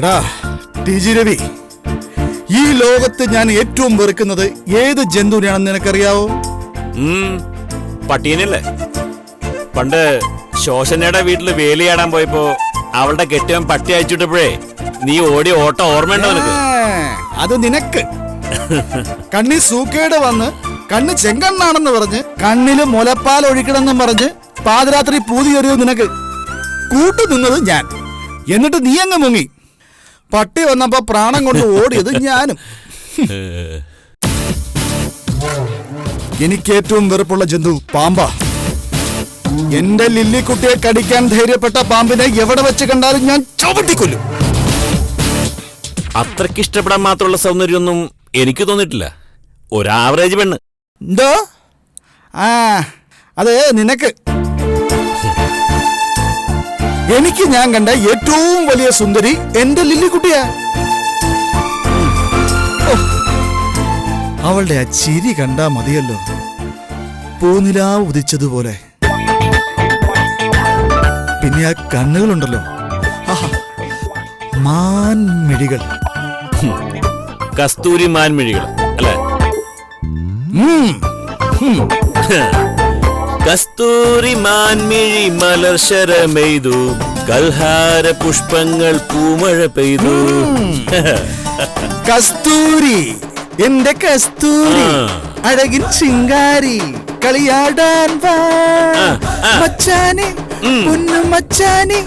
എടാ ടി.ജി. രവി, ഈ ലോകത്ത് ഞാൻ ഏറ്റവും വെറുക്കുന്നത് ഏത് ജന്തുവിനെയാണെന്ന് നിനക്കറിയാവോ? പട്ടീനല്ലേ? പണ്ട് ശോശനയുടെ വീട്ടില് വേലിയാടാൻ പോയപ്പോ അവളുടെ കെട്ടിയവൻ പട്ടി അയച്ചിട്ടപ്പോഴേ നീ ഓടിയ ഓട്ടം ഓർമ്മയുണ്ടോ നിനക്ക്? അത് നിനക്ക് കണ്ണിൽ സൂക്കേട് വന്ന് കണ്ണ് ചെങ്കണ്ണാണെന്ന് പറഞ്ഞ് കണ്ണില് മുലപ്പാൽ ഒഴിക്കണമെന്നും പറഞ്ഞ് പാതിരാത്രി പൂതി കയറിയോ നിനക്ക്. കൂട്ടു നിന്നത് ഞാൻ, എന്നിട്ട് നീ അങ്ങ് മുങ്ങി. പട്ടി വന്നപ്പോ പ്രാണം കൊണ്ട് ഓടിയത് ഞാനും. എനിക്ക് ഏറ്റവും വെറുപ്പുള്ള ജന്തു പാമ്പാ. എന്റെ ലില്ലിക്കുട്ടിയെ കടിക്കാൻ ധൈര്യപ്പെട്ട പാമ്പിനെ എവിടെ വെച്ച് കണ്ടാലും ഞാൻ ചവിട്ടിക്കൊല്ലും. അത്രയ്ക്ക് ഇഷ്ടപ്പെടാൻ മാത്രമുള്ള സൗന്ദര്യമൊന്നും എനിക്ക് തോന്നിയിട്ടില്ല. ഒരു ആവറേജ് പെണ്ണ്. എന്തോ? അത് നിനക്ക്. എനിക്ക് ഞാൻ കണ്ട ഏറ്റവും വലിയ സുന്ദരി എന്റെ ലില്ലിക്കുട്ടിയാ. അവളുടെ ആ ചിരി കണ്ടാ മതിയല്ലോ, പൂനിലാവ് ഉദിച്ചതുപോലെ. പിന്നെ ആ കണ്ണുകളുണ്ടല്ലോ, മാൻമിഴികൾ. കസ്തൂരി മാൻമിഴികൾ അല്ലേ? കസ്തൂരി മാൻമിഴി മലർശരമെയ്തു, കൽഹാര പുഷ്പങ്ങൾ പൂമഴ പെയ്തു. കസ്തൂരി, എന്റെ കസ്തൂരി, അഴകിൻ ശിങ്കാരി, കളിയാടാൻ വാ മച്ചാനെ, പൊന്നു മച്ചാനെ,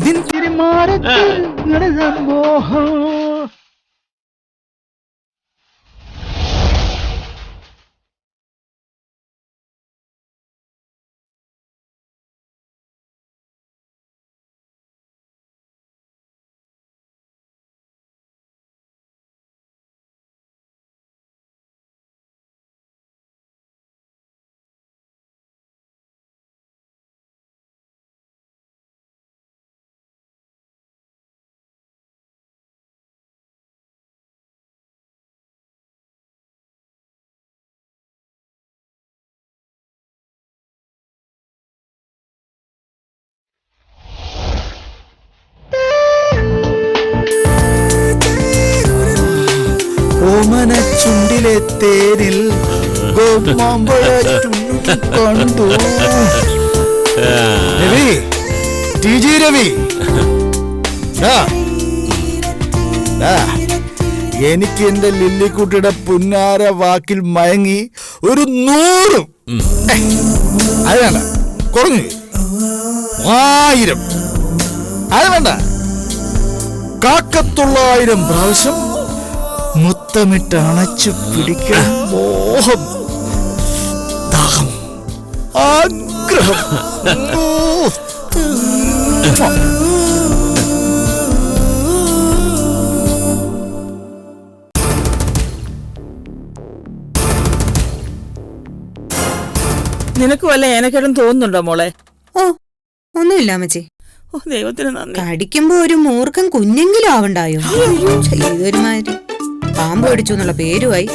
നിൻ തിരുമാറത്തിൽ നടന്ന മോഹം. ഓമന ചുണ്ടിലെ തേരിൽ കണ്ടു. രവി, ടി.ജി. രവി, എനിക്ക് എന്റെ ലില്ലിക്കുട്ടിയുടെ പുന്നാര വാക്കിൽ മയങ്ങി ഒരു 100, അത് വേണ്ട, കുറഞ്ഞു 1000, അത് വേണ്ട, 900 പ്രാവശ്യം മുത്തമിട്ട് അണച്ചു പിടിക്കാൻ മോഹം, ദാഹം, ആഗ്രഹം. നിനക്ക് വല്ല ഏനക്കേടും തോന്നുന്നുണ്ടോ മോളെ? ഓ, ഒന്നുമില്ല അമ്മച്ചി. ഓ, ദൈവത്തിന് നന്ദി. കടിക്കുമ്പോ ഒരു മൂർഖൻ കുഞ്ഞെങ്കിലും ആവണ്ടായോ? ചെയ്തൊരുമാതിരി പാമ്പ് കടിച്ചു എന്നുള്ള പേരുമായി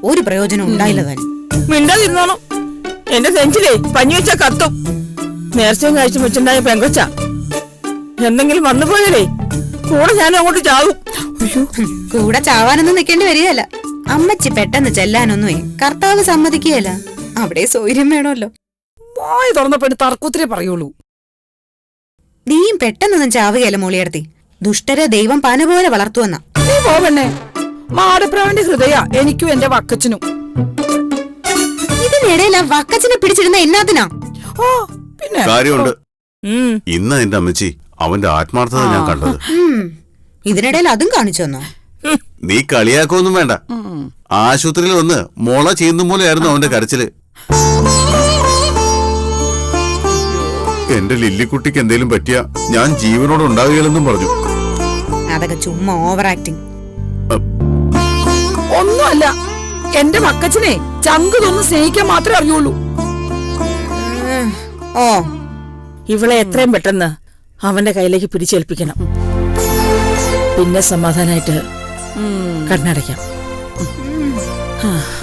ഒരു പ്രയോജനം ഉണ്ടായില്ല തന്നെ. മിണ്ടാതിരുന്നോണം. എന്റെ സെഞ്ചിലേ പഞ്ഞി വെച്ചാ കത്തും. നേർച്ചയും കഴിച്ചു വെച്ചിണ്ടായ പെങ്കൊച്ച എന്തെങ്കിലും വന്നു പോയാലേ കൂടെ ഞാനും അങ്ങോട്ട് ചാവും. കൂടെ ചാവാനൊന്നും നിൽക്കേണ്ടി വരികയല്ല. അമ്മച്ചി പെട്ടെന്ന് ചെല്ലാനൊന്നുമേ കർത്താവ് സമ്മതിക്കുകയല്ല. അവിടെ സൗകര്യം വേണമല്ലോ. വായ തുറന്നപ്പോ തർക്കുത്തിരേ പറയുള്ളൂ. നീയും പെട്ടെന്നൊന്നും ചാവുകയല്ല മോളിയടത്തി. ദുഷ്ടരെ ദൈവം പന പോലെ വളർത്തുവെന്ന. നീ പോവണ്ണേ. മാടപ്രാവന്റെ ഹൃദയ എനിക്കും എന്റെ വക്കച്ചനും. ഇതിനിടയിൽ ആ വക്കച്ചനെ പിടിച്ചിരുന്ന എന്നാത്തിനാ? ഓ പിന്നെ കാര്യമുണ്ട്. ഇന്ന് എന്റെ അമ്മച്ചി അവന്റെ ആത്മാർത്ഥത ഞാൻ കണ്ടത്. ഇതിനിടയിൽ അതും കാണിച്ചു തന്നോ? നീ കളിയാക്കൊന്നും വേണ്ട. ആശുപത്രിയിൽ വന്ന് മുള ചെയ്യുന്ന പോലെയായിരുന്നു അവന്റെ കരച്ചില്. എന്റെ ലില്ലിക്കുട്ടിക്ക് എന്തേലും പറ്റിയ ഞാൻ ജീവനോട് ഉണ്ടാവുകയില്ലെന്നും പറഞ്ഞു. അതൊക്കെ ചുമ്മാ ഓവർ ആക്ടിങ്. ഒന്നുമല്ല, എന്റെ മക്കച്ചനെ ചങ്കുതൊന്നും സ്നേഹിക്കാൻ മാത്രമേ അറിയുള്ളൂ. ഓ, ഇവളെ എത്രയും പെട്ടെന്ന് അവന്റെ കയ്യിലേക്ക് പിടിച്ചേൽപ്പിക്കണം. പിന്നെ സമാധാനായിട്ട് കണ്ണടയ്ക്കാം.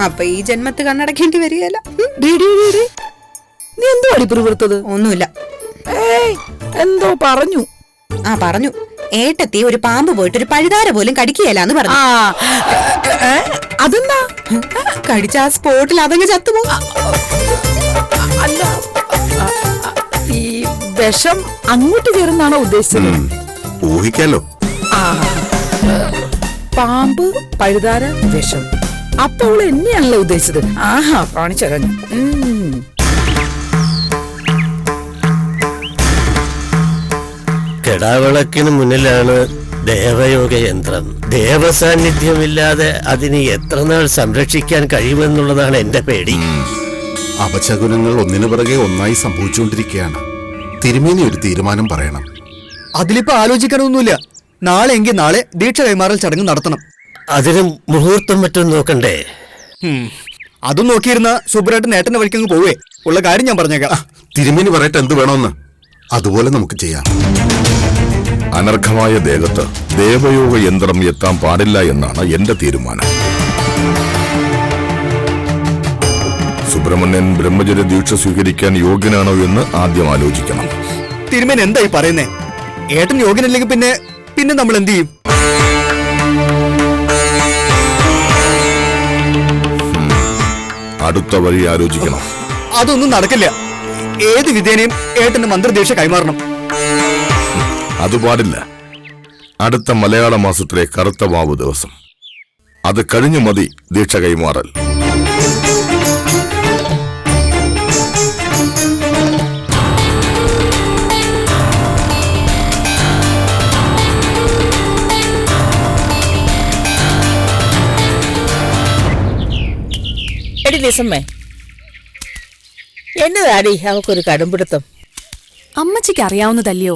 അപ്പൊ ഈ ജന്മത്ത് കണ്ണടക്കേണ്ടി വരികയല്ല. നീ എന്തോ അടിപ്പിറുത്തത്? ഒന്നുമില്ല. എന്തോ പറഞ്ഞു. പറഞ്ഞു. ഏട്ടത്തി ഒരു പാമ്പ് പോയിട്ട് ഒരു പഴുതാര പോലും കടിക്കുകയില്ലാന്ന് പറഞ്ഞു. അതെന്താ? കടിച്ച ആ സ്പോട്ടിൽ അതങ്ങ് ചത്തുപോകും. അല്ല, ഈ വിഷം അങ്ങോട്ട് കയറുന്നാണോ ഉദ്ദേശിച്ചത്? ഊഹിക്കാലോ. പാമ്പ്, പഴുതാര, വിഷം. അപ്പൊ അവള് എന്നെയാണല്ലോ ഉദ്ദേശിച്ചത്. ആഹാ, കാണിച്ചറിഞ്ഞു. കെടാവിളക്കിന് മുന്നിലാണ് ദേവയോഗ യന്ത്രം. ദേവസാന്നിധ്യമില്ലാതെ അതിനെ എത്ര നാൾ സംരക്ഷിക്കാൻ കഴിയുമെന്നുള്ളതാണ് എന്റെ പേടി. അപശകുനങ്ങൾ ഒന്നിനു പിറകെ ഒന്നായി സംഭവിച്ചുകൊണ്ടിരിക്കുകയാണ്. തിരുമേനി ഒരു തീരുമാനം പറയണം. അതിലിപ്പോ ആലോചിക്കാനൊന്നുമില്ല. നാളെ എങ്കിൽ നാളെ ദീക്ഷ കൈമാറൽ ചടങ്ങ് നടത്തണം. അതിന് മുഹൂർത്തം മറ്റും നോക്കണ്ടേ? അതും നോക്കിയിരുന്ന സുബ്രേട്ടൻ ഏട്ടന്റെ വഴിക്കങ്ങ് പോവേ. ഉള്ള കാര്യം ഞാൻ പറഞ്ഞേക്കാം. തിരുമേനി പറയട്ടെ എന്ത് വേണമെന്ന്. അതുപോലെ നമുക്ക് ചെയ്യാം. അനർഘമായ ദേഹത്ത് ദേവയോഗ യന്ത്രം എത്താൻ പാടില്ല എന്നാണ് എന്റെ തീരുമാനം. സുബ്രഹ്മണ്യൻ ബ്രഹ്മചര്യ ദീക്ഷ സ്വീകരിക്കാൻ യോഗ്യനാണോ എന്ന് ആദ്യം ആലോചിക്കണം. തിരുമേനി എന്തായി പറയുന്നേ? ഏട്ടൻ യോഗ്യനല്ലെങ്കിൽ പിന്നെ നമ്മൾ എന്ത് ചെയ്യും? അടുത്ത വഴി ആലോചിക്കണം. അതൊന്നും നടക്കില്ല. ഏത് വിധേനയും ഏട്ടന്റെ മന്ത്രദീക്ഷ കൈമാറണം. അത് പാടില്ല. അടുത്ത മലയാള മാസത്തിലെ കറുത്ത വാവ് ദിവസം. അത് കഴിഞ്ഞു മതി ദീക്ഷ കൈമാറൽ. എന്നതാടി അവക്കൊരു കടുംപിടുത്തം? അമ്മച്ചിക്ക് അറിയാവുന്നതല്ലയോ,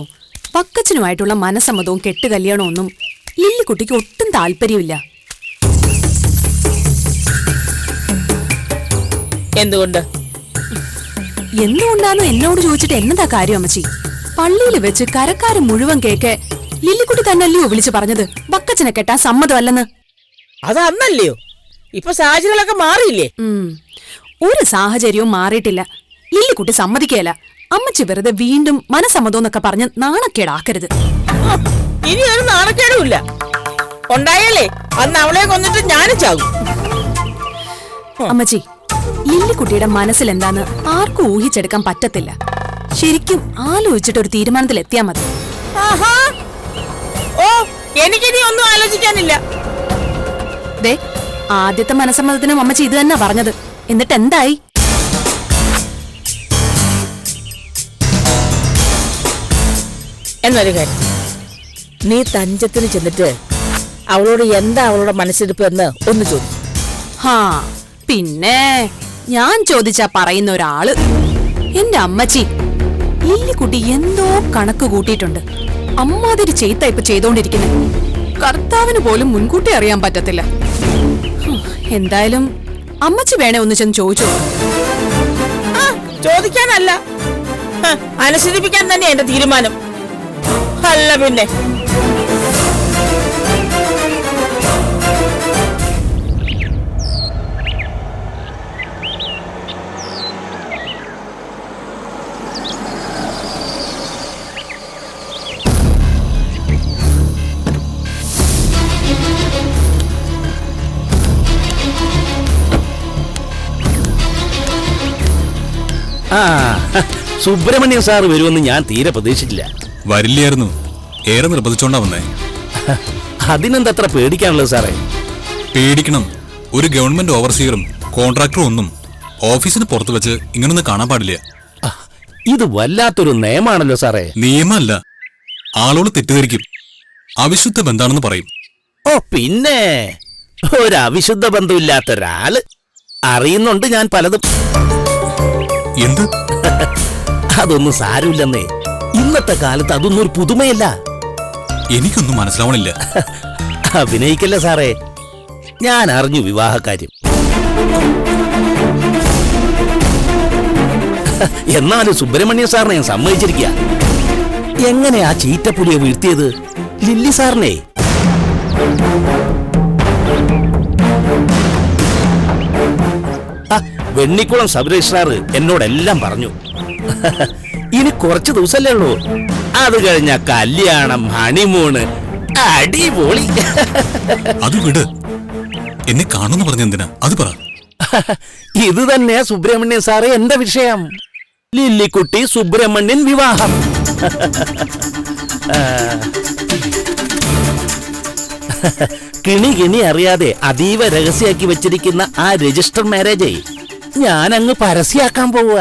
പക്കച്ചനുമായിട്ടുള്ള മനസമ്മതവും കെട്ടുകല്യാണവും ഒന്നും ലില്ലിക്കുട്ടിക്ക് ഒട്ടും താല്പര്യമില്ല. എന്തുകൊണ്ടാന്ന് എന്നോട് ചോദിച്ചിട്ട് എന്നതാ കാര്യം അമ്മച്ചി? പള്ളിയിൽ വെച്ച് കരക്കാരൻ മുഴുവൻ കേക്ക് ലില്ലിക്കുട്ടി തന്നല്ലയോ വിളിച്ചു പറഞ്ഞത് ബക്കച്ചനെ കെട്ടാൻ സമ്മതമല്ലെന്ന്? അതന്നല്ലയോ, ഇപ്പൊ സാഹചര്യങ്ങളൊക്കെ മാറിയില്ലേ? ഒരു സാഹചര്യവും മാറിയിട്ടില്ല. ലില്ലിക്കുട്ടി സമ്മതിക്കുകയല്ല. അമ്മച്ചി വെറുതെ വീണ്ടും മനസമ്മതോന്നൊക്കെ പറഞ്ഞ് നാണക്കേടാക്കരുത്. ഇനി ഒരു നാണക്കേടുമില്ല. ഉണ്ടായാലേ അന്ന് അവളെ കൊന്നിട്ട് ഞാനും ചാകും. അമ്മച്ചി, ലില്ലിക്കുട്ടിയുടെ മനസ്സിൽ എന്താന്ന് ആർക്കും ഊഹിച്ചെടുക്കാൻ പറ്റത്തില്ല. ശരിക്കും ആലോചിച്ചിട്ട് ഒരു തീരുമാനത്തിൽ എത്തിയാ മതി. ഓ, എനിക്കിനി ഒന്നും ആലോചിക്കാനില്ല. ദേ, ആദ്യത്തെ മനസമ്മതത്തിനും അമ്മച്ചി ഇത് തന്നെ പറഞ്ഞത്. എന്നിട്ട് എന്തായി? എന്നൊരു കാര്യം, നീ തഞ്ചത്തിന് ചെന്നിട്ട് അവളോട് എന്താ അവളുടെ മനസ്സിരിപ്പ് എന്ന് ഒന്ന് ചോദിച്ചു. ഹാ, പിന്നെ ഞാൻ ചോദിച്ചാ പറയുന്ന ഒരാള് എന്റെ അമ്മച്ചി. ലില്ലിക്കുട്ടി എന്തോ കണക്ക് കൂട്ടിയിട്ടുണ്ട്. അമ്മാതിരി ചെയ്ത ഇപ്പൊ ചെയ്തോണ്ടിരിക്കുന്നത്. കർത്താവിന് പോലും മുൻകൂട്ടി അറിയാൻ പറ്റത്തില്ല. എന്തായാലും അമ്മച്ചി വേണേ ഒന്ന് ചെന്ന് ചോദിച്ചു. ചോദിക്കാനല്ല, അനുസരിപ്പിക്കാൻ തന്നെ എന്റെ തീരുമാനം. അല്ല പിന്നെ സുബ്രഹ്മണ്യൻ സാറ് വരുമെന്ന് ഞാൻ തീരെ പ്രതീക്ഷിച്ചില്ല. വരില്ലായിരുന്നു. ഏറെ നിർബന്ധിച്ചോണ്ടാ വന്നേ. അതിനെന്തത്ര പേടിക്കാനുള്ളത് സാറേ? പേടിക്കണം. ഒരു ഗവൺമെന്റ് ഓവർസിയറും കോൺട്രാക്ടറും ഒന്നും ഓഫീസിന് പുറത്ത് വെച്ച് ഇങ്ങനൊന്നും കാണാൻ പാടില്ല. ഇത് വല്ലാത്തൊരു നിയമാണല്ലോ സാറേ. നിയമമല്ല, ആളോട് തെറ്റിദ്ധരിക്കും. അവിശുദ്ധ ബന്ധാണെന്ന് പറയും. ഓ, പിന്നെ ഒരു അവിശുദ്ധ ബന്ധമില്ലാത്ത ഒരാള് അറിയുന്നുണ്ട് ഞാൻ പലതും. എന്ത്? അതൊന്നും സാരമില്ലെന്നേ. ഇന്നത്തെ കാലത്ത് അതൊന്നും ഒരു പുതുമയല്ല. എനിക്കൊന്നും മനസ്സിലാവണില്ല. അഭിനയിക്കല്ലേ സാറേ. ഞാൻ അറിഞ്ഞു വിവാഹകാര്യം. എന്നാലും സുബ്രഹ്മണ്യ സാറിനെ ഞാൻ സമ്മതിച്ചിരിക്കുക. എങ്ങനെ ആ ചീറ്റപ്പുലിയെ വീഴ്ത്തിയത്? ലില്ലി സാറിനെ. വെണ്ണിക്കുളം സബ് രജിസ്ട്രാർ എന്നോടെല്ലാം പറഞ്ഞു. ഇനി കുറച്ച് ദിവസമല്ലേ ഉള്ളൂ. ആ അത് കഴിഞ്ഞ കല്യാണം, ഹണിമൂണ്, അടിപൊളി. അത് വിട്. എന്നെ കാണുന്നു പറഞ്ഞ എന്തിനാ അത് പറ. ഇത് തന്നെ സുബ്രഹ്മണ്യൻ സാറേ എന്റെ വിഷയം. ലില്ലിക്കുട്ടി സുബ്രഹ്മണ്യൻ വിവാഹം. കിണി അറിയാതെ അതീവ രഹസ്യാക്കി വെച്ചിരിക്കുന്ന ആ രജിസ്റ്റർ മാരേജ് ഞാൻ അങ്ങ് പരസ്യാക്കാൻ പോവുക.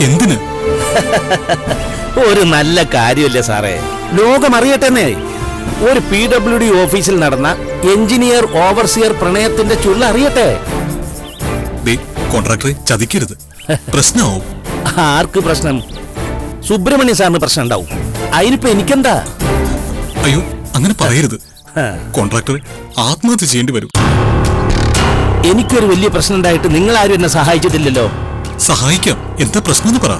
എന്തിന്? ഒരു നല്ല കാര്യമല്ലേ സാറേ, ലോകം അറിയട്ടെന്നേ. ഒരു PWD ഓഫീസിൽ നടന്ന എഞ്ചിനീയർ ഓവർസിയർ പ്രണയത്തിന്റെ ചുള്ള അറിയട്ടെ. കോൺട്രാക്ടറെ ചതിക്കരുത്, പ്രശ്നമാവും. ആർക്ക് പ്രശ്നം? സുബ്രഹ്മണ്യ സാറിന് പ്രശ്നം ഉണ്ടാവും. അതിനിപ്പോ എനിക്കെന്താ? അയ്യോ, അങ്ങനെ പറയരുത്. കോൺട്രാക്ടറെ ആത്മഹത്യ ചെയ്യേണ്ടി വരും. എനിക്കൊരു വലിയ പ്രശ്നം ഉണ്ടായിട്ട് നിങ്ങൾ ആരും എന്നെ സഹായിച്ചിട്ടില്ലല്ലോ. സഹായിക്കാം. എന്താ പ്രശ്നം എന്ന് പറ.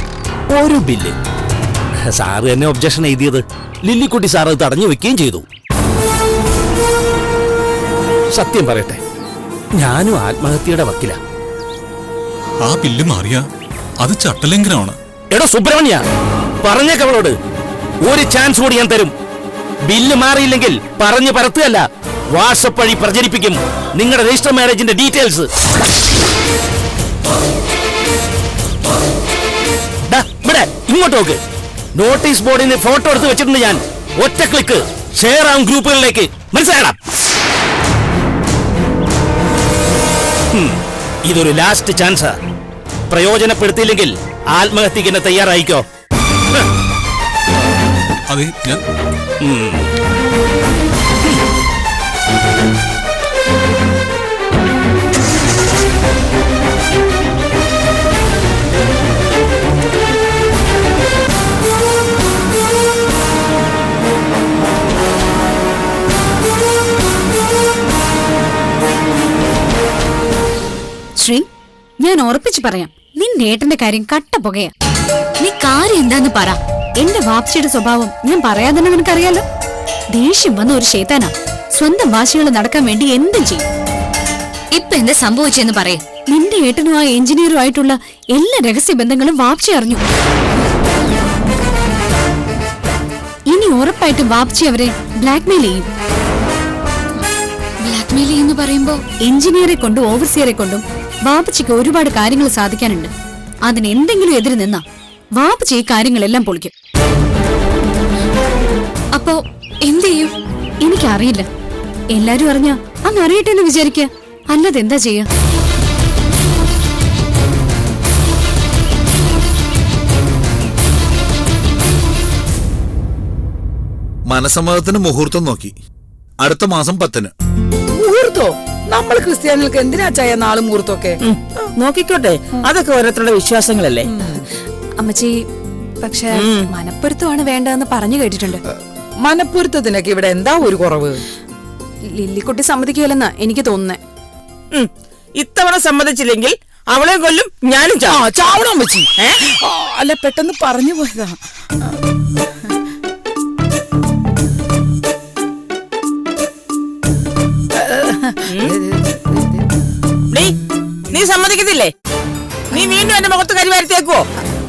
ഒരു ബില്ല് സാറ് എന്നെ ഒബ്ജക്ഷൻ എഴുതിയത് ലില്ലിക്കുട്ടി സാറ് തടഞ്ഞു വെക്കുകയും ചെയ്തു. സത്യം പറയട്ടെ, ഞാനും ആത്മഹത്യയുടെ വക്കില. ആ ബില്ല് മാറിയ അത് ചട്ടലംഘനമാണ്. എടോ സുബ്രഹ്മണ്യ, പറഞ്ഞേക്കവളോട് ഒരു ചാൻസ് കൂടി ഞാൻ തരും. ബില്ല് മാറിയില്ലെങ്കിൽ പറഞ്ഞു പരത്തുകയല്ല, വാട്സപ്പ് വഴി പ്രചരിപ്പിക്കും നിങ്ങളുടെ രജിസ്റ്റർ മാരേജിന്റെ ഡീറ്റെയിൽസ്. ഇവിടെ ഇങ്ങോട്ട് നോക്ക്. നോട്ടീസ് ബോർഡിന് ഫോട്ടോ എടുത്ത് വെച്ചിട്ടുണ്ട് ഞാൻ. ഒറ്റ ക്ലിക്ക് ഷെയർ ആവും ഗ്രൂപ്പുകളിലേക്ക്. മനസ്സിലായടാ? ഇതൊരു ലാസ്റ്റ് ചാൻസാ. പ്രയോജനപ്പെടുത്തിയില്ലെങ്കിൽ ആത്മഹത്യക്ക് എന്നെ തയ്യാറായിക്കോ. അതെ, ഞാൻ ശ്രീ, ഞാൻ ഉറപ്പിച്ചു പറയാം, നിന്റെ ഏട്ടന്റെ കാര്യം കട്ട പുകയാ. നീ കാര്യം എന്താന്ന് പറ. എന്റെ വാപ്സിയുടെ സ്വഭാവം ഞാൻ പറയാതെ തന്നെ നിനക്കറിയാലോ. ദേഷ്യം വന്ന ഒരു ശേതാനാ. സ്വന്തം വാശികൾ നടക്കാൻ വേണ്ടി എന്തും ചെയ്യും. ഇപ്പൊ എന്താ സംഭവിച്ചെന്ന് പറയേ. നിന്റെ ഏട്ടനും ആ എഞ്ചിനീയറും ആയിട്ടുള്ള എല്ലാ രഹസ്യ ബന്ധങ്ങളും വാപ്സി അറിഞ്ഞു. ഇനി ഉറപ്പായിട്ടും വാപ്സി അവരെ ബ്ലാക്ക്മെയിൽ ചെയ്യും. ബ്ലാക്ക്മെയിൽ ചെയ്യുന്ന പറയുമ്പോ എഞ്ചിനീയറെ കൊണ്ടും ഓവർസിയറെ കൊണ്ടും വാപ്പച്ചിക്ക് ഒരുപാട് കാര്യങ്ങൾ സാധിക്കാനുണ്ട്. അതിന് എന്തെങ്കിലും എതിര് നിന്നാ വാപ്പച്ചി ഈ കാര്യങ്ങളെല്ലാം പൊളിക്കും. അപ്പോ എന്ത് ചെയ്യും? എനിക്കറിയില്ല. എല്ലാരും അറിഞ്ഞാ അങ്ങ് അറിയട്ടെ എന്ന് വിചാരിക്കുക, അല്ലാതെ എന്താ ചെയ്യാ? മനസമ്മതത്തിന് മുഹൂർത്തം നോക്കി. അടുത്ത മാസം 10-ന്. മുഹൂർത്തോ? നമ്മൾ ക്രിസ്ത്യാനികൾക്ക് എന്തിനാ ചായ നാളും മുഹൂർത്തമൊക്കെ? നോക്കിക്കോട്ടെ, അതൊക്കെ ഓരോരുത്തരുടെ വിശ്വാസങ്ങളല്ലേ. അമ്മച്ചി, പക്ഷെ മനപ്പൊരുത്തമാണ് വേണ്ടതെന്ന് പറഞ്ഞു കേട്ടിട്ടുണ്ട്. മനപ്പൊരുത്തത്തിനൊക്കെ ഇവിടെ എന്താ ഒരു കുറവ്? ലില്ലിക്കുട്ടി സമ്മതിക്കുകയല്ലെന്നാ എനിക്ക് തോന്നുന്നേ. ഇത്തവണ സമ്മതിച്ചില്ലെങ്കിൽ അവളെ കൊല്ലും, ഞാനും ചാവണം അമ്മച്ചി. അല്ല, പെട്ടെന്ന് പറഞ്ഞു പോയതാ. നീ സമ്മതിക്കത്തില്ലേ? നീ വീണ്ടും എന്റെ മുഖത്ത് കരി വരുത്തേക്കോ?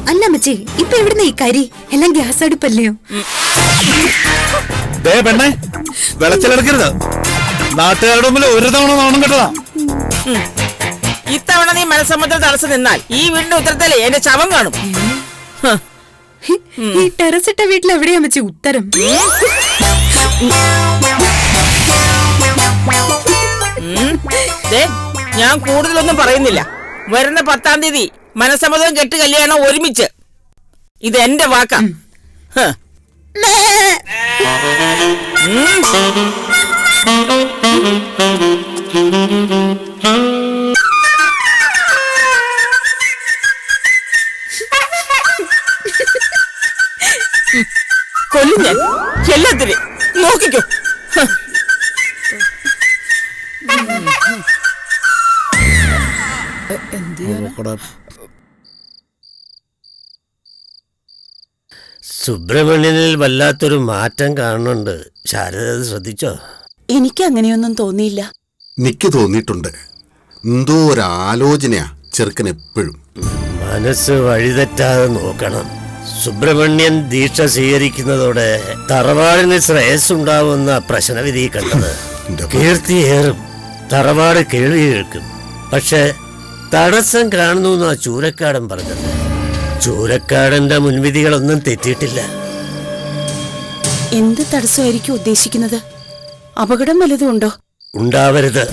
അല്ല അമ്മച്ചി, ഇപ്പൊ എവിടുന്ന ഈ കരി? എല്ലാം ഗ്യാസ് അടുപ്പല്ലയോ? പെണ്ണെ, വെളച്ചിലെടുക്കരുത്. നാട്ടുകാരുടെ മുമ്പിൽ ഒരു തവണ നാണം കെട്ടതാ. ഇത്തവണ നീ മനസ്സമ്മതം തടസ്സം നിന്നാൽ ഈ വീടിന്റെ ഉത്തരത്തിലേ എന്റെ ശവം കാണും. ഈ ടെറസിട്ട വീട്ടിൽ എവിടെയാ അമ്മച്ചി ഉത്തരം? ഞാൻ കൂടുതലൊന്നും പറയുന്നില്ല. വരുന്ന 10-ാം തീയതി മനസ്സമ്മതവും കെട്ട് കല്യാണം ഒരുമിച്ച്. ഇത് എന്റെ വാക്കാ. കൊല്ലും ഞാൻ എല്ലാത്തിനും. നോക്കിക്കോ. സുബ്രഹ്മണ്യനിൽ വല്ലാത്തൊരു മാറ്റം കാണുന്നുണ്ട്. ശാരദ ശ്രദ്ധിച്ചോ? എനിക്ക് അങ്ങനെയൊന്നും തോന്നിയില്ല. എനിക്ക് തോന്നിയിട്ടുണ്ട്. എന്തോ ഒരു ആലോചനയാ ചെറുക്കൻ എപ്പോഴും. മനസ്സ് വഴിതെറ്റാതെ നോക്കണം. സുബ്രഹ്മണ്യൻ ദീക്ഷ സ്വീകരിക്കുന്നതോടെ തറവാടിന് ശ്രേയസ്സുണ്ടാവുന്ന പ്രശ്നവിധി കണ്ടത്. കീർത്തിയേറും, തറവാട് കേൾവി കേൾക്കും. പക്ഷെ തടസ്സം കാണുന്നു എന്നാ ചൂരക്കാടൻ പറഞ്ഞത്. ചൂരക്കാടന്റെ മുൻവിധികളൊന്നും തെറ്റിയിട്ടില്ല. എന്ത് തടസ്സമായിരിക്കും ഉദ്ദേശിക്കുന്നത്? അപകടം വല്ലതും ഉണ്ടോ? ഉണ്ടാവരുത്.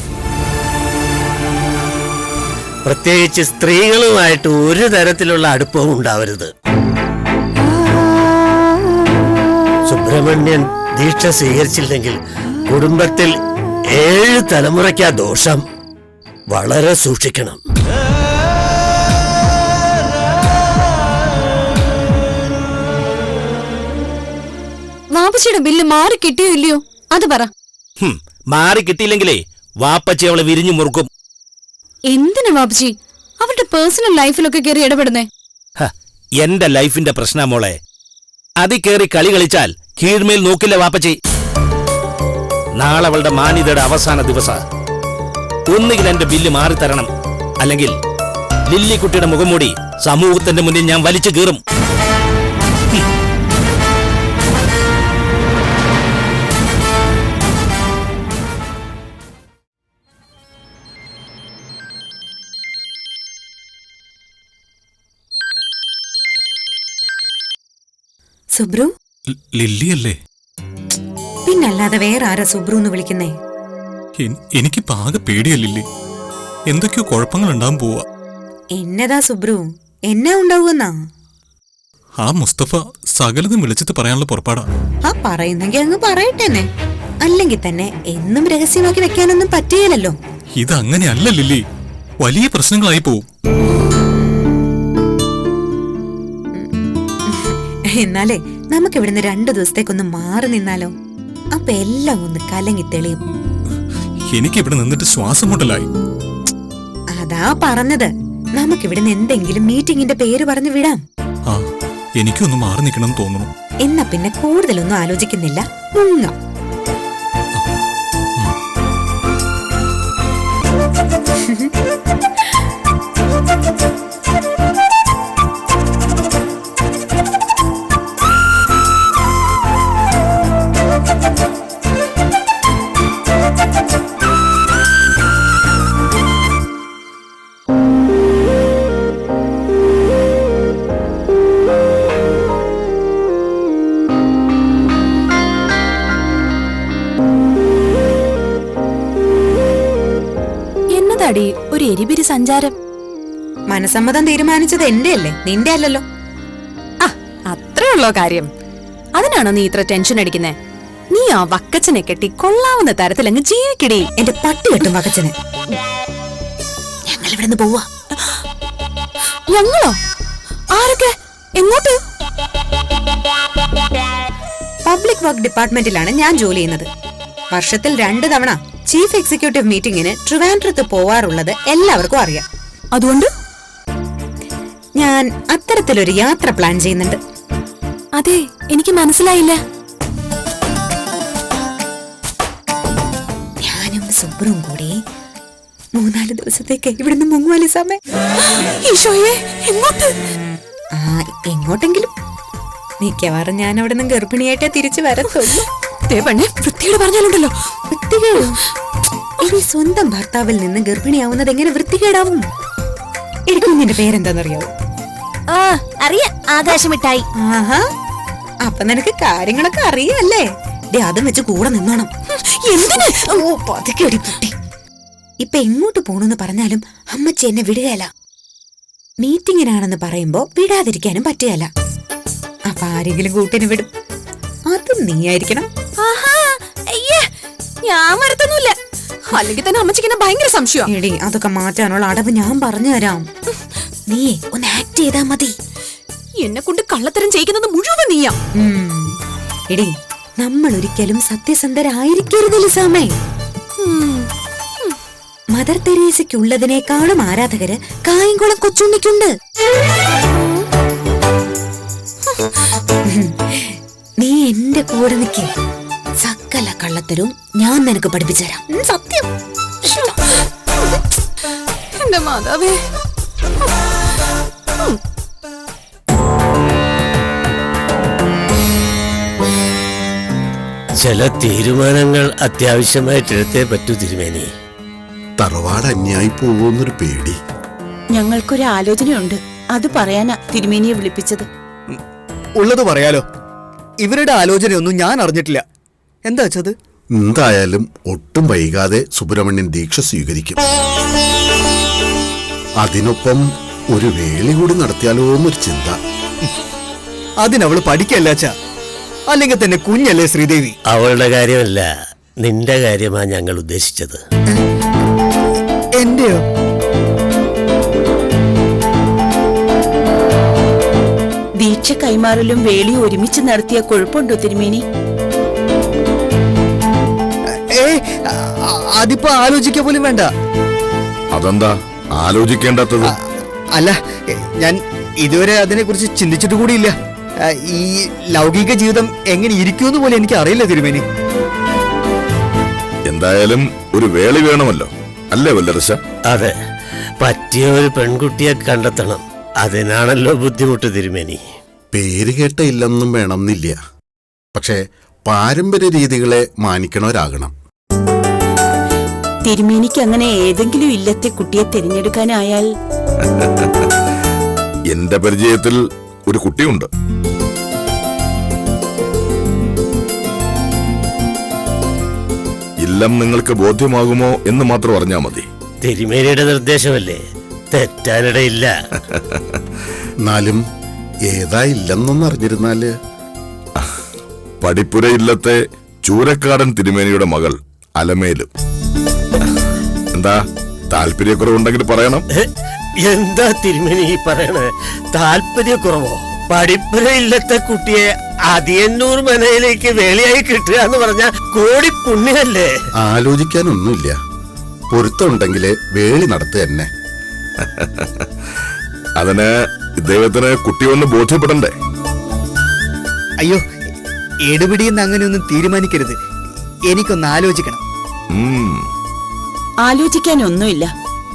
പ്രത്യേകിച്ച് സ്ത്രീകളുമായിട്ട് ഒരു തരത്തിലുള്ള അടുപ്പവും ഉണ്ടാവരുത്. സുബ്രഹ്മണ്യൻ ദീക്ഷ സ്വീകരിച്ചില്ലെങ്കിൽ കുടുംബത്തിൽ 7 തലമുറയ്ക്കാ ദോഷം. വളരെ സൂക്ഷിക്കണം. വാപ്പച്ചിയുടെ ബില്ല് മാറി കിട്ടിയോ ഇല്ലയോ അത് പറ. മാറി കിട്ടിയില്ലെങ്കിലേ വാപ്പച്ചി അവളെ വിരിഞ്ഞു മുറുക്കും. എന്തിനാ വാപ്പച്ചി അവരുടെ പേഴ്സണൽ ലൈഫിലൊക്കെ കയറി ഇടപെടുന്നേ? എന്റെ ലൈഫിന്റെ പ്രശ്ന മോളെ. അതി കേറി കളി കളിച്ചാൽ കീഴ്മേൽ നോക്കില്ല വാപ്പച്ചി. നാളെ അവളുടെ മാന്യതയുടെ അവസാന ദിവസ. ഒന്നുകിൽ എന്റെ ബില്ല് മാറി തരണം, അല്ലെങ്കിൽ ലില്ലിക്കുട്ടിയുടെ മുഖംമൂടി സമൂഹത്തിന്റെ മുന്നിൽ ഞാൻ വലിച്ചു കീറും. സുബ്രു? ലില്ലിയല്ലേ? പിന്നല്ലാതെ വേറെ ആരാ സുബ്രു എന്ന് വിളിക്കുന്നേ? എനിക്ക് പാക പേടിയ ലില്ലി. എന്തൊക്കെയോ കുഴപ്പങ്ങൾ ഉണ്ടാകാൻ പോവാ. എന്നതാ സുബ്രു, എന്നാ ഉണ്ടാവുമെന്നാ? ആ മുസ്തഫ സകലതും വിളിച്ചിട്ട് പറയാനുള്ള പുറപ്പാടാ. ആ പറയുന്നെങ്കിൽ അങ്ങ് പറയട്ടെന്നെ. അല്ലെങ്കിൽ തന്നെ എന്നും രഹസ്യമാക്കി വെക്കാനൊന്നും പറ്റിയല്ലോ. ഇതങ്ങനെയല്ല ലില്ലി, വലിയ പ്രശ്നങ്ങളായി പോവും. എന്നാലേ നമുക്ക് ഇവിടുന്ന് 2 ദിവസത്തേക്കൊന്ന് മാറി നിന്നാലോ? അപ്പൊ എല്ലാം ഒന്ന് കലങ്ങി തെളിയും. എനിക്ക് ഇവിടെ നിന്നിട്ട് ശ്വാസം മുട്ടലായി. അതാ പറഞ്ഞത്, നമുക്കിവിടുന്ന് എന്തെങ്കിലും മീറ്റിംഗിന്റെ പേര് പറഞ്ഞു വിടാം. ആ, എനിക്കൊന്ന് മാറി നിൽക്കണം തോന്നുന്നു. എന്നാ പിന്നെ കൂടുതലൊന്നും ആലോചിക്കുന്നില്ല, മുങ്ങാം. ഒരു എരിപിരി സഞ്ചാരം. മനസമ്മതം തീരുമാനിച്ചത് എന്റെ അല്ലേ, നിന്റെ അല്ലല്ലോ. അത്രേ ഉള്ളോ കാര്യം? അതിനാണോ നീ ഇത്ര ടെൻഷൻ അടിക്കുന്നേ? നീ ആ വക്കച്ചനെ കെട്ടി കൊള്ളാവുന്ന തരത്തിൽ അങ്ങ് ജീവിക്കടി. എന്റെ പട്ടി കെട്ടും വക്കച്ചനെ. ഞങ്ങൾ ഇവിടുന്ന് പോവാ. ഞങ്ങളോ? ആരൊക്കെ? എങ്ങോട്ട്? പബ്ലിക് വർക്ക് ഡിപ്പാർട്ട്മെന്റിലാണ് ഞാൻ ജോലി ചെയ്യുന്നത്. വർഷത്തിൽ 2 തവണ ചീഫ് എക്സിക്യൂട്ടീവ് മീറ്റിംഗിന് ട്രിവാൻഡ്രത്ത് പോവാറുള്ളത് എല്ലാവർക്കും അറിയാം. അതുകൊണ്ട് ഞാൻ അത്തരത്തിലൊരു യാത്ര പ്ലാൻ ചെയ്യുന്നുണ്ട്. അതെ, എനിക്ക് മനസ്സിലായില്ല. ഞാനും സുബ്രും കൂടി 3-4 ദിവസത്തേക്ക് ഇവിടുന്ന് മുങ്ങുവാലി സമയം. എങ്ങോട്ടെങ്കിലും. മിക്കവാറും ഞാൻ അവിടെ നിന്ന് ഗർഭിണിയായിട്ടേ തിരിച്ചു വരത്തുള്ളൂ. പറഞ്ഞാലുണ്ടല്ലോ വൃത്തികേട്. ഇനി സ്വന്തം ഭർത്താവിൽ നിന്ന് ഗർഭിണിയാവുന്നത് എങ്ങനെ വൃത്തികേടാവും? കുഞ്ഞിന്റെ പേരെന്താന്നറിയാവോ? അറിയാം, ആകാശമിട്ടായി. ആഹാ, അപ്പൊ നിനക്ക് കാര്യങ്ങളൊക്കെ അറിയാല്ലേ? അതും വെച്ച് കൂടെ നിന്നോണം. പതുക്കെടി കുട്ടി. ഇപ്പൊ എങ്ങോട്ട് പോണെന്ന് പറഞ്ഞാലും അമ്മച്ചി എന്നെ വിടുകയല്ല. മീറ്റിങ്ങിനാണെന്ന് പറയുമ്പോ വിടാതിരിക്കാനും പറ്റുകയല്ല. അപ്പൊ ആരെങ്കിലും കൂട്ടിന് വിടും. അത് നീ ആയിരിക്കണം. ഞാൻ വരത്തൊന്നുമില്ല. അല്ലെങ്കിൽ തന്നെ അമ്മച്ചിക്ക് ഭയങ്കര സംശയം. എടി, അതൊക്കെ മാറ്റാനുള്ള അടവ് ഞാൻ പറഞ്ഞു തരാം. നീ ഒന്ന് ആക്ട് ചെയ്താ മതി. എന്നെ കൊണ്ട് കള്ളത്തരം ചെയ്യിക്കുന്നത് മുഴുവൻ നീയാ. എടി, നമ്മൾ ഒരിക്കലും സത്യസന്ധരായിരിക്കരുത് ലിസാമേ. മദർ തെരേസയ്ക്കുള്ളതിനേക്കാളും ആരാധകര് കായംകുളം കൊച്ചുണ്ണിക്കുണ്ട്. നീ എന്റെ കൂടെ നിൽക്കേ. സകല കള്ളത്തരവും ഞാൻ നിനക്ക് പഠിപ്പിച്ചു തരാം. സത്യം. എന്റെ മാതാവേ. ചില തീരുമാനങ്ങൾ അത്യാവശ്യമായിട്ടെടുത്തേ പറ്റൂ തിരുമേനി. തറവാട് അന്യായി പോകുന്നൊരു പേടി. ഞങ്ങൾക്കൊരു ആലോചനയുണ്ട്, അത് പറയാനാ തിരുമേനിയെ വിളിപ്പിച്ചത്. ഉള്ളത് പറയാലോ. ഇവരുടെ ആലോചനയൊന്നും ഞാൻ അറിഞ്ഞിട്ടില്ല. എന്താ വെച്ചത്? എന്തായാലും ഒട്ടും വൈകാതെ സുബ്രഹ്മണ്യൻ ദീക്ഷ സ്വീകരിക്കും. അതിനൊപ്പം ഒരു വേളി കൂടി നടത്തിയാലോ എന്നൊരു ചിന്ത. അതിനവള് പഠിക്കല്ല അച്ഛാ, അല്ലെങ്കിൽ തന്നെ കുഞ്ഞല്ലേ ശ്രീദേവി. അവളുടെ കാര്യമല്ല, നിന്റെ കാര്യമാ ഞങ്ങൾ ഉദ്ദേശിച്ചത്. എന്റെയോ? ദീക്ഷ കൈമാറലും വേളി ഒരുമിച്ച് നടത്തിയ കുഴപ്പമുണ്ടോ തിരുമേനി? അതിപ്പോ ആലോചിക്ക പോലും വേണ്ട. അതെന്താ ആലോചിക്കേണ്ടാത്തത്? അല്ല, ഞാൻ ഇതുവരെ അതിനെ കുറിച്ച് ചിന്തിച്ചിട്ട് കൂടിയില്ല. ഈ ലൗകിക ജീവിതം എങ്ങനെ ഇരിക്കുമെന്ന് പോലെ എനിക്ക് അറിയില്ല തിരുമേനി. എന്തായാലും ഒരു വേളി വേണമല്ലോ, അല്ലേ വല്ലരശ? അതെ, പറ്റിയ ഒരു പെൺകുട്ടിയെ കണ്ടെത്തണം. അതിനാണല്ലോ ബുദ്ധിമുട്ട് തിരുമേനി. പേര് കേട്ട ഇല്ലെന്നും വേണമെന്നില്ല, പക്ഷേ പാരമ്പര്യ രീതികളെ മാനിക്കണവരാകണം. തിരുമേനിക്ക് അങ്ങനെ ഏതെങ്കിലും ഇല്ലത്തെ കുട്ടിയെ തിരഞ്ഞെടുക്കാനായാൽ? എന്റെ പരിചയത്തിൽ ഒരു കുട്ടിയുണ്ട്. ഇല്ലം നിങ്ങൾക്ക് ബോധ്യമാകുമോ എന്ന് മാത്രം അറിഞ്ഞാൽ മതി. തിരുമേനിയുടെ നിർദ്ദേശമല്ലേ, തെറ്റാനിടയില്ല. എന്നാലും ഏതാ ഇല്ലെന്നൊന്നും അറിഞ്ഞിരുന്നാല്. പടിപ്പുര ഇല്ലത്തെ ചൂരക്കാടൻ തിരുമേനിയുടെ മകൾ അലമേലും. എന്താ താല്പര്യക്കുറവുണ്ടെങ്കിൽ പറയണം. എന്താ തിരുമേനി ഈ പറയണേ? താല്പര്യക്കുറവോ? പഠിപ്പുര ഇല്ലത്തെ കുട്ടിയെ അതിയന്നൂർ മനയിലേക്ക് വേളിയായി കിട്ടുക എന്ന് പറഞ്ഞ കോടി പുണ്യല്ലേ? ആലോചിക്കാനൊന്നുമില്ല, പൊരുത്തമുണ്ടെങ്കിലേ വേളി നടത്തുക തന്നെ. അതിന് ഇദ്ദേഹത്തിന് കുട്ടിയൊന്ന് ബോധ്യപ്പെടണ്ടേ? അയ്യോ, എടുപിടിയെന്ന് അങ്ങനെയൊന്നും തീരുമാനിക്കരുത്. എനിക്കൊന്ന് ആലോചിക്കണം. ആലോചിക്കാനൊന്നുമില്ല,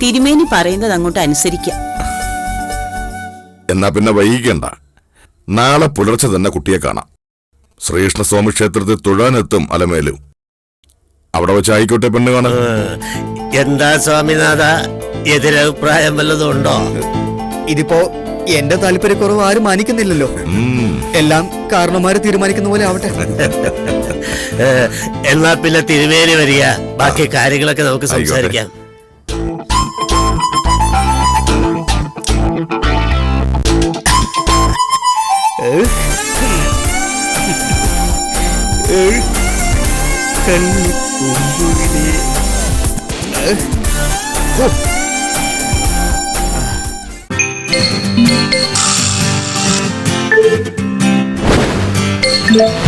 തിരുമേനി പറയുന്നത് അങ്ങോട്ട് അനുസരിക്കാം. എന്നാ പിന്നെ വൈകിക്കണ്ട, നാളെ പുലർച്ചെ തന്നെ കുട്ടിയെ കാണാം. ശ്രീകൃഷ്ണസ്വാമി ക്ഷേത്രത്തിൽ തൊഴാനെത്തും അലമേലും. അവിടെ വെച്ച് ആയിക്കോട്ടെ പെണ്ണ് കാണാൻ. എന്താ സ്വാമിനാഥ, എതിരഭിപ്രായം വല്ലതും ഉണ്ടോ? ഇതിപ്പോ എന്റെ താല്പര്യക്കുറവ് ആരും മാനിക്കുന്നില്ലല്ലോ. എല്ലാം കാരണന്മാര് തീരുമാനിക്കുന്ന പോലെ ആവട്ടെ. എന്നാ പിന്നെ തിരുമേനി വരിക, ബാക്കി കാര്യങ്ങളൊക്കെ നമുക്ക് സംസാരിക്കാം. Oh.